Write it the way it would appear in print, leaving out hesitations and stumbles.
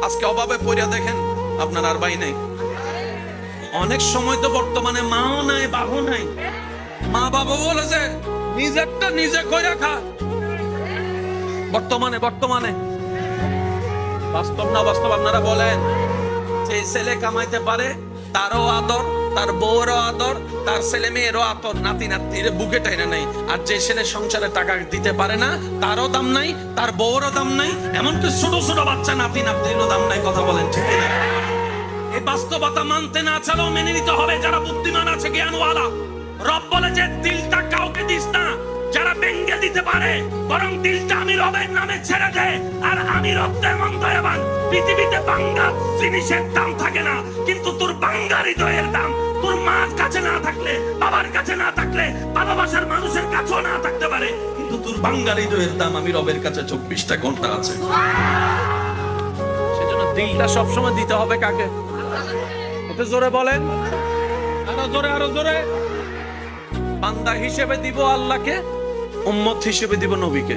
আজকে অভাবে পড়িয়া দেখেন আপনার আর ভাই নাই। অনেক সময় তো বর্তমানে মাও নাই বাবাও নাই, মা বাবা বলেছে নিজেরটা নিজে কইরা খা। বর্তমানে বাস্তব না বাস্তব আপনারা বলেন। যে ছেলে কামাইতে পারে তারও আদর, তার বউরও আদর, তার ছেলে মেয়েরও আদর, নাতি নাতির বুকে টাইনা নাই। আর যে ছেলে সংসারে টাকা দিতে পারে না তারও দাম নাই, তার বউরও দাম নাই, এমনকি ছোট ছোট বাচ্চা নাতি নাতিরও দাম নাই। কথা বলেন ঠিক না? এই বাস্তবতা মানতে না চালেও মেনে নিতে হবে যারা বুদ্ধিমান আছে, জ্ঞানওয়ালা। রব বলে যে দিলটা কাউকে দিস না যারা ভেঙে দিতে পারে, বরং দিলটা আমি রবের নামে ছেড়ে দে। আর আমি রব তেমন দয়াবান, পৃথিবীতে বাঙ্গা জিনিসের দাম থাকে না, কিন্তু তোর বাঙ্গা হৃদয়ের দাম তোর মার কাছে না থাকলে, বাবার কাছে না থাকলে, ভালোবাসার মানুষের কাছেও না থাকতে পারে, কিন্তু তোর বাঙ্গা হৃদয়ের দাম আমি রবের কাছে 24টা ঘন্টা আছে। সেজন্য দিলটা সবসময় দিতে হবে কাকে? একটু জোরে বলেন, আরো জোরে। বান্দা হিসেবে দিব আল্লাহকে, উম্মত হিসেবে দিব নবীকে।